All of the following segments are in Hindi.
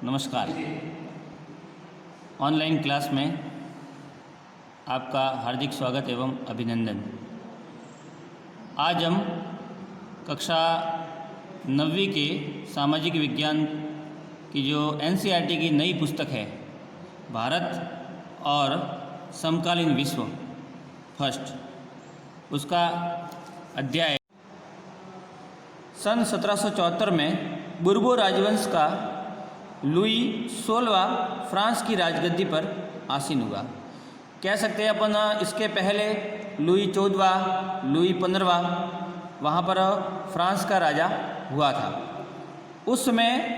नमस्कार। ऑनलाइन क्लास में आपका हार्दिक स्वागत एवं अभिनंदन। आज हम कक्षा 9वीं के सामाजिक विज्ञान की जो एनसीईआरटी की नई पुस्तक है भारत और समकालीन विश्व फर्स्ट, उसका अध्याय सन 1774 में बुर्बो राजवंश का लुई 16वां फ्रांस की राजगद्दी पर आसीन हुआ। कह सकते हैं अपन इसके पहले लुई 14वां, लुई 15वां वहाँ पर फ्रांस का राजा हुआ था। उस समय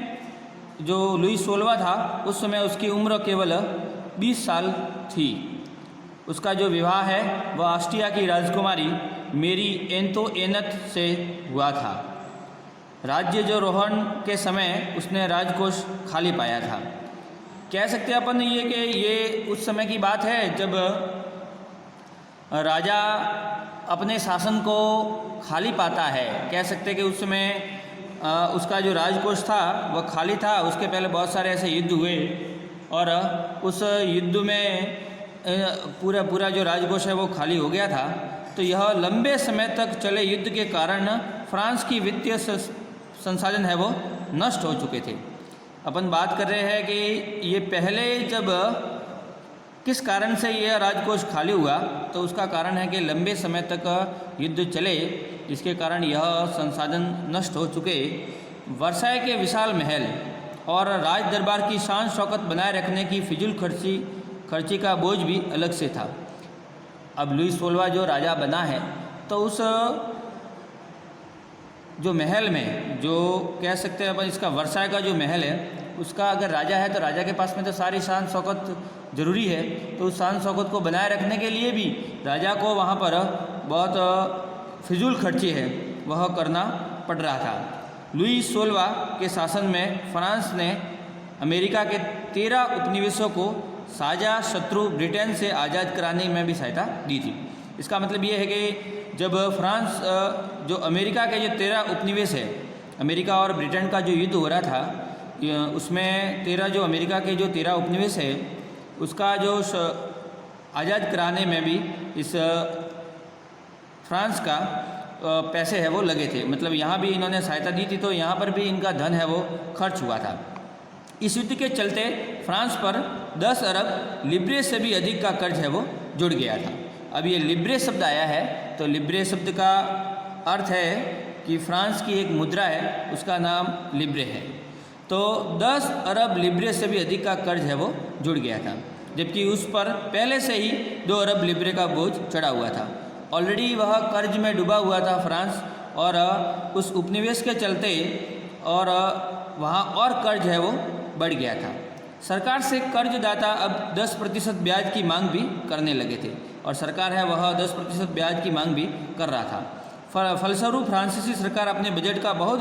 जो लुई 16वां था उस समय उसकी उम्र केवल 20 साल थी। उसका जो विवाह है वह ऑस्ट्रिया की राजकुमारी मेरी एंतोएनत से हुआ था। राज्य जो रोहन के समय उसने राजकोष खाली पाया था। कह सकते हैं अपन ये कि ये उस समय की बात है जब राजा अपने शासन को खाली पाता है। कह सकते हैं कि उस समय उसका जो राजकोष था वह खाली था। उसके पहले बहुत सारे ऐसे युद्ध हुए और उस युद्ध में पूरा जो राजकोष है वो खाली हो गया था। तो यह लंबे समय तक चले युद्ध के कारण फ्रांस की वित्तीय संसाधन है वो नष्ट हो चुके थे। अपन बात कर रहे हैं कि ये पहले जब किस कारण से यह राजकोष खाली हुआ, तो उसका कारण है कि लंबे समय तक युद्ध चले, जिसके कारण यह संसाधन नष्ट हो चुके। वर्साय के विशाल महल और राज दरबार की शान शौकत बनाए रखने की फिजूल खर्ची का बोझ भी अलग से था। अब लुई 16वां जो राजा बना है तो उस जो महल में जो कह सकते हैं अपन इसका वर्साय का जो महल है उसका अगर राजा है तो राजा के पास में तो सारी शान शौकत ज़रूरी है। तो उस शान शौकत को बनाए रखने के लिए भी राजा को वहाँ पर बहुत फिजूल खर्ची है वह करना पड़ रहा था। लुई 16वां के शासन में फ्रांस ने अमेरिका के 13 उपनिवेशों को साझा शत्रु ब्रिटेन से आज़ाद कराने में भी सहायता दी थी। इसका मतलब ये है कि जब फ्रांस जो अमेरिका के जो 13 उपनिवेश है, अमेरिका और ब्रिटेन का जो युद्ध हो रहा था उसमें 13 जो अमेरिका के जो 13 उपनिवेश है उसका जो आज़ाद कराने में भी इस फ्रांस का पैसे है वो लगे थे। मतलब यहाँ भी इन्होंने सहायता दी थी, तो यहाँ पर भी इनका धन है वो खर्च हुआ था। इस युद्ध के चलते फ्रांस पर 10 अरब लिब्रे से भी अधिक का कर्ज है वो जुड़ गया था। अब ये लिब्रे शब्द आया है तो लिब्रे शब्द का अर्थ है कि फ्रांस की एक मुद्रा है उसका नाम लिब्रे है। तो 10 अरब लिब्रे से भी अधिक का कर्ज है वो जुड़ गया था, जबकि उस पर पहले से ही 2 अरब लिब्रे का बोझ चढ़ा हुआ था। ऑलरेडी वह कर्ज में डूबा हुआ था फ्रांस, और उस उपनिवेश के चलते और वहाँ और कर्ज है वो बढ़ गया था। सरकार से कर्जदाता अब 10% ब्याज की मांग भी करने लगे थे, और सरकार है वह 10% ब्याज की मांग भी कर रहा था। फलस्वरूप फ्रांसीसी सरकार अपने बजट का बहुत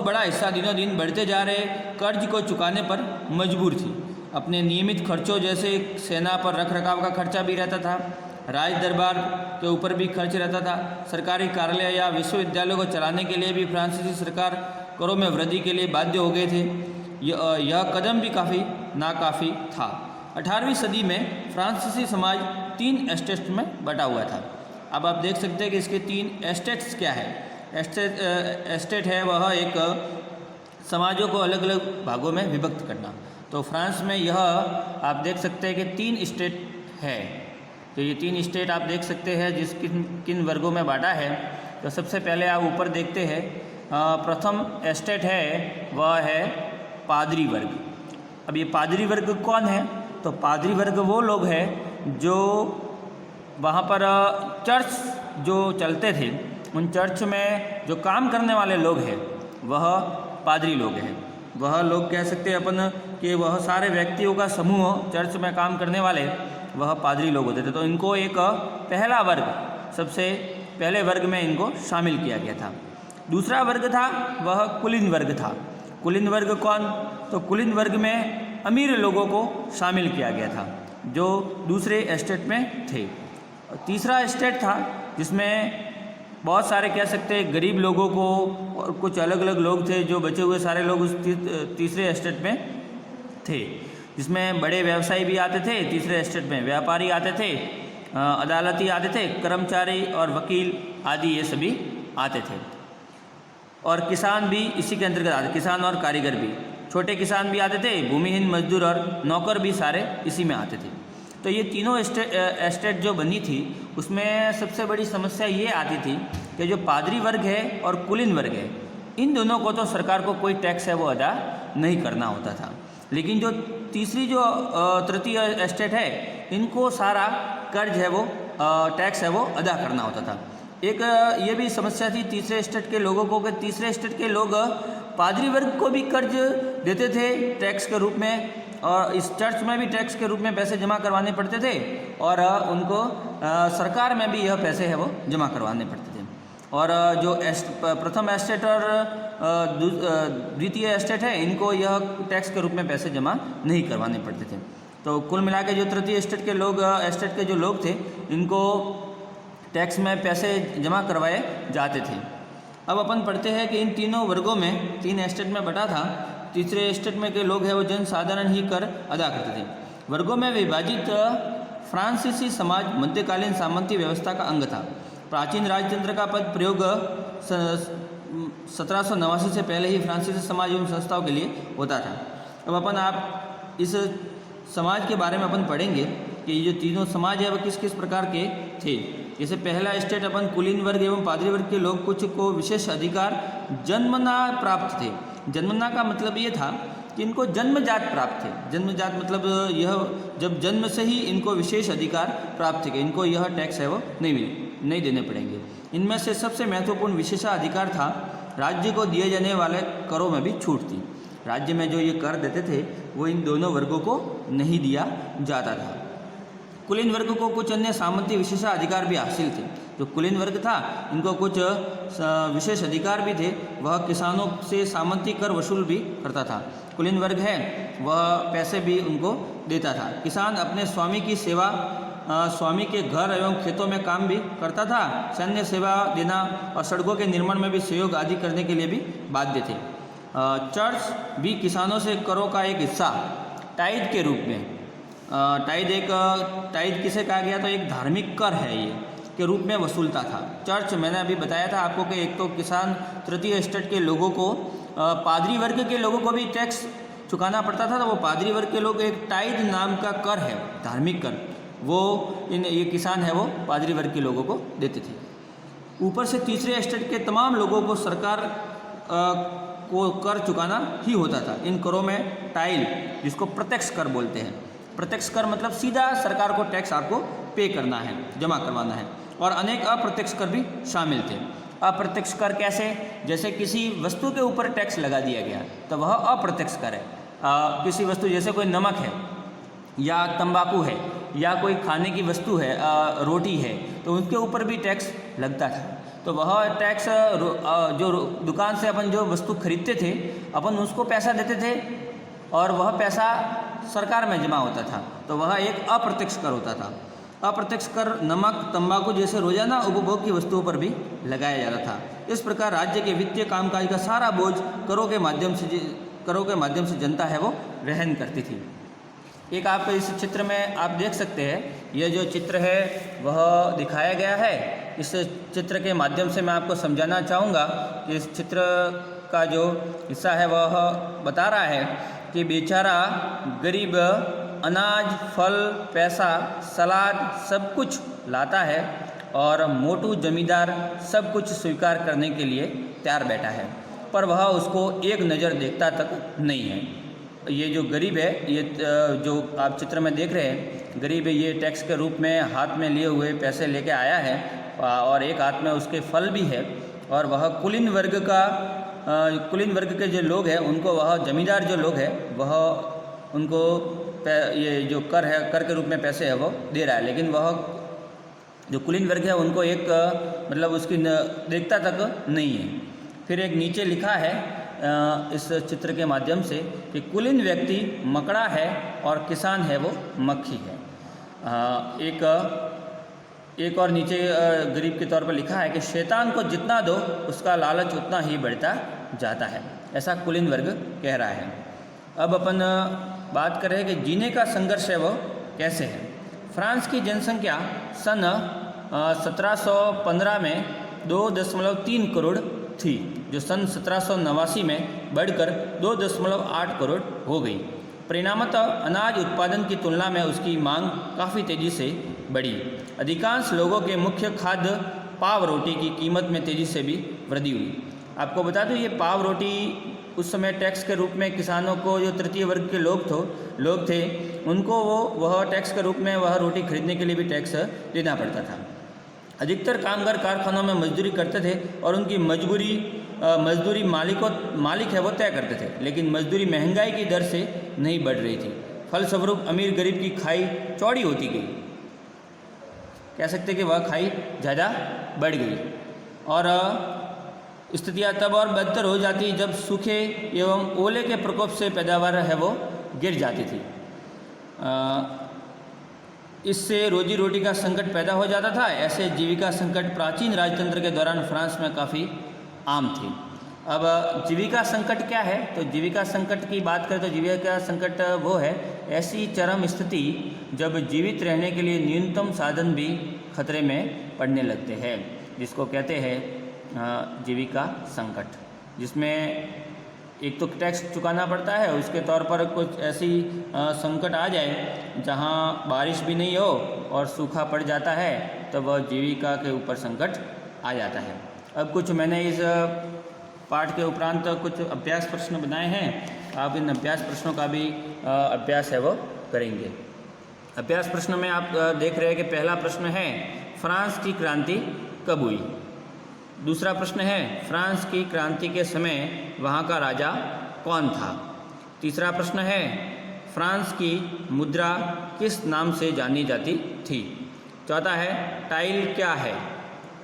बड़ा हिस्सा दिनों दिन बढ़ते जा रहे कर्ज को चुकाने पर मजबूर थी। अपने नियमित खर्चों जैसे सेना पर रखरखाव का खर्चा भी रहता था, राज दरबार के ऊपर भी खर्च रहता था। सरकारी कार्यालय या विश्वविद्यालयों को चलाने के लिए भी फ्रांसीसी सरकार करों में वृद्धि के लिए बाध्य हो गए थे। यह कदम भी काफ़ी नाकाफ़ी था। 18वीं सदी में फ्रांसीसी समाज 3 एस्टेट्स में बटा हुआ था। अब आप देख सकते हैं कि इसके 3 एस्टेट्स क्या है। एस्टेट है वह एक समाजों को अलग अलग भागों में विभक्त करना। तो फ्रांस में यह आप देख सकते हैं कि 3 स्टेट है। तो ये 3 स्टेट आप देख सकते हैं जिस किन वर्गों में बांटा है। तो सबसे पहले आप ऊपर देखते हैं, प्रथम एस्टेट है वह है पादरी वर्ग। अब ये पादरी वर्ग कौन है? तो पादरी वर्ग वो लोग हैं जो वहाँ पर चर्च जो चलते थे, उन चर्च में जो काम करने वाले लोग हैं वह पादरी लोग हैं। वह लोग कह सकते हैं अपन कि वह सारे व्यक्तियों का समूह चर्च में काम करने वाले वह पादरी लोग होते थे। तो इनको एक पहला वर्ग, सबसे पहले वर्ग में इनको शामिल किया गया था। दूसरा वर्ग था वह कुलीन वर्ग था। कुलीन वर्ग कौन? तो कुलीन वर्ग में अमीर लोगों को शामिल किया गया था जो दूसरे एस्टेट में थे। तीसरा एस्टेट था जिसमें बहुत सारे कह सकते हैं गरीब लोगों को और कुछ अलग अलग लोग थे, जो बचे हुए सारे लोग उस तीसरे एस्टेट में थे, जिसमें बड़े व्यवसायी भी आते थे। तीसरे एस्टेट में व्यापारी आते थे, अदालती आते थे, कर्मचारी और वकील आदि ये सभी आते थे, और किसान भी इसी के अंतर्गत आते, किसान और कारीगर भी, छोटे किसान भी आते थे, भूमिहीन मजदूर और नौकर भी सारे इसी में आते थे। तो ये तीनों एस्टेट जो बनी थी उसमें सबसे बड़ी समस्या ये आती थी कि जो पादरी वर्ग है और कुलीन वर्ग है, इन दोनों को तो सरकार को कोई टैक्स है वो अदा नहीं करना होता था, लेकिन जो तीसरी जो तृतीय एस्टेट है इनको सारा कर्ज है वो टैक्स है वो अदा करना होता था। एक ये भी समस्या थी तीसरे एस्टेट के लोगों को कि तीसरे एस्टेट के लोग पादरी वर्ग को भी कर्ज देते थे टैक्स के रूप में, और इस चर्च में भी टैक्स के रूप में पैसे जमा करवाने पड़ते थे, और उनको सरकार में भी यह पैसे है वो जमा करवाने पड़ते थे। और जो प्रथम एस्टेट और द्वितीय एस्टेट है इनको यह टैक्स के रूप में पैसे जमा नहीं करवाने पड़ते थे। तो कुल मिला के जो तृतीय एस्टेट के जो लोग थे इनको टैक्स में पैसे जमा करवाए जाते थे। अब अपन पढ़ते हैं कि इन तीनों वर्गों में, तीन एस्टेट में बटा था, तीसरे एस्टेट में के लोग हैं वो जन साधारण ही कर अदा करते थे। वर्गों में विभाजित फ्रांसीसी समाज मध्यकालीन सामंती व्यवस्था का अंग था। प्राचीन राजतंत्र का पद प्रयोग 1789 से पहले ही फ्रांसीसी समाज एवं संस्थाओं के लिए होता था। अब अपन आप इस समाज के बारे में अपन पढ़ेंगे कि ये जो तीनों समाज है वो किस किस प्रकार के थे। जैसे पहला स्टेट अपन कुलीन वर्ग एवं पादरी वर्ग के लोग कुछ को विशेष अधिकार जन्मना प्राप्त थे। जन्मना का मतलब ये था कि इनको जन्मजात प्राप्त थे। जन्मजात मतलब यह जब जन्म से ही इनको विशेष अधिकार प्राप्त थे कि इनको यह टैक्स है वो नहीं देने पड़ेंगे। इनमें से सबसे महत्वपूर्ण विशेषाधिकार था राज्य को दिए जाने वाले करों में भी छूट थी। राज्य में जो ये कर देते थे वो इन दोनों वर्गों को नहीं दिया जाता था। कुलीन वर्ग को कुछ अन्य सामंती विशेषाधिकार भी हासिल थे। जो कुलीन वर्ग था इनको कुछ विशेष अधिकार भी थे। वह किसानों से सामंती कर वसूल भी करता था। कुलीन वर्ग है वह पैसे भी उनको देता था। किसान अपने स्वामी की सेवा, स्वामी के घर एवं खेतों में काम भी करता था। सैन्य सेवा देना और सड़कों के निर्माण में भी सहयोग आदि करने के लिए भी बाध्य थे। चर्च भी किसानों से करों का एक हिस्सा टाइड के रूप में, टाइड किसे कहा गया तो एक धार्मिक कर है ये, के रूप में वसूलता था। चर्च मैंने अभी बताया था आपको कि एक तो किसान तृतीय स्टेट के लोगों को, पादरी वर्ग के लोगों को भी टैक्स चुकाना पड़ता था। तो वो पादरी वर्ग के लोग एक टाइड नाम का कर है, धार्मिक कर, वो ये किसान है वो पादरी वर्ग के लोगों को देते थे। ऊपर से तीसरे स्टेट के तमाम लोगों को सरकार को कर चुकाना ही होता था। इन करों में टाइल, जिसको प्रत्यक्ष कर बोलते हैं, प्रत्यक्ष कर मतलब सीधा सरकार को टैक्स आपको पे करना है, जमा करवाना है। और अनेक अप्रत्यक्ष कर भी शामिल थे। अप्रत्यक्ष कर कैसे? जैसे किसी वस्तु के ऊपर टैक्स लगा दिया गया तो वह अप्रत्यक्ष कर है। किसी वस्तु जैसे कोई नमक है या तंबाकू है या कोई खाने की वस्तु है, रोटी है, तो उनके ऊपर भी टैक्स लगता था। तो वह टैक्स जो दुकान से अपन जो वस्तु खरीदते थे अपन उसको पैसा देते थे और वह पैसा सरकार में जमा होता था। तो वह एक अप्रत्यक्ष कर होता था। अप्रत्यक्ष कर नमक, तंबाकू जैसे रोजाना उपभोग की वस्तुओं पर भी लगाया जाता था। इस प्रकार राज्य के वित्तीय कामकाज का सारा बोझ करों के माध्यम से जनता है वो वहन करती थी। एक आप इस चित्र में आप देख सकते हैं, यह जो चित्र है वह दिखाया गया है। इस चित्र के माध्यम से मैं आपको समझाना चाहूँगा कि इस चित्र का जो हिस्सा है वह बता रहा है कि बेचारा गरीब अनाज, फल, पैसा, सलाद सब कुछ लाता है और मोटू जमींदार सब कुछ स्वीकार करने के लिए तैयार बैठा है, पर वह उसको एक नज़र देखता तक नहीं है। ये जो गरीब है, ये जो आप चित्र में देख रहे हैं, गरीब है, ये टैक्स के रूप में हाथ में लिए हुए पैसे लेके आया है और एक हाथ में उसके फल भी है। और वह कुलीन वर्ग के जो लोग हैं उनको, वह जमींदार जो लोग हैं वह उनको ये जो कर है, कर के रूप में पैसे है वो दे रहा है, लेकिन वह जो कुलीन वर्ग है उनको एक मतलब उसकी देखता तक नहीं है। फिर एक नीचे लिखा है इस चित्र के माध्यम से कि कुलीन व्यक्ति मकड़ा है और किसान है वो मक्खी है। एक एक और नीचे गरीब के तौर पर लिखा है कि शैतान को जितना दो उसका लालच उतना ही बढ़ता जाता है, ऐसा कुलीन वर्ग कह रहा है। अब अपन बात कर रहे हैं कि जीने का संघर्ष है वो कैसे है। फ्रांस की जनसंख्या सन 1715 में 2.3 करोड़ थी, जो सन 1789 में बढ़कर 2.8 करोड़ हो गई। परिणामतः अनाज उत्पादन की तुलना में उसकी मांग काफ़ी तेज़ी से बढ़ी। अधिकांश लोगों के मुख्य खाद्य पाव रोटी की कीमत में तेज़ी से भी वृद्धि हुई। आपको बता दूं, ये पाव रोटी उस समय टैक्स के रूप में किसानों को, जो तृतीय वर्ग के लोग थे, उनको वह टैक्स के रूप में वह रोटी खरीदने के लिए भी टैक्स देना पड़ता था। अधिकतर कामगार कारखानों में मजदूरी करते थे और उनकी मजदूरी मालिक है वो तय करते थे, लेकिन मजदूरी महंगाई की दर से नहीं बढ़ रही थी। फलस्वरूप अमीर गरीब की खाई चौड़ी होती गई, कह सकते कि वह खाई ज़्यादा बढ़ गई। और स्थितियाँ तब और बदतर हो जाती जब सूखे एवं ओले के प्रकोप से पैदावार है वो गिर जाती थी। इससे रोजी रोटी का संकट पैदा हो जाता था। ऐसे जीविका संकट प्राचीन राजतंत्र के दौरान फ्रांस में काफ़ी आम थे। अब जीविका संकट क्या है, तो जीविका संकट की बात करें तो जीविका संकट वो है ऐसी चरम स्थिति जब जीवित रहने के लिए न्यूनतम साधन भी खतरे में पड़ने लगते हैं, जिसको कहते हैं जीविका संकट, जिसमें एक तो टैक्स चुकाना पड़ता है, उसके तौर पर कुछ ऐसी संकट आ जाए जहां बारिश भी नहीं हो और सूखा पड़ जाता है, तब वह जीविका के ऊपर संकट आ जाता है। अब कुछ मैंने इस पाठ के उपरांत कुछ अभ्यास प्रश्न बनाए हैं, आप इन अभ्यास प्रश्नों का भी अभ्यास है वो करेंगे। अभ्यास प्रश्न में आप देख रहे हैं कि पहला प्रश्न है फ्रांस की क्रांति कब हुई। दूसरा प्रश्न है फ्रांस की क्रांति के समय वहाँ का राजा कौन था। तीसरा प्रश्न है फ्रांस की मुद्रा किस नाम से जानी जाती थी। चौथा है टाइल क्या है।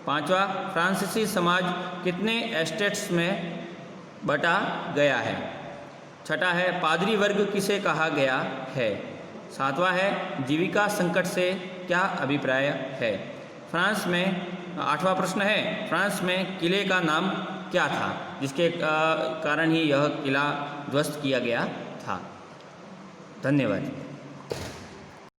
पांचवा फ्रांसीसी समाज कितने एस्टेट्स में बटा गया है। छठा है पादरी वर्ग किसे कहा गया है। सातवां है जीविका संकट से क्या अभिप्राय है। फ्रांस में आठवां प्रश्न है फ्रांस में किले का नाम क्या था, जिसके कारण ही यह किला ध्वस्त किया गया था। धन्यवाद।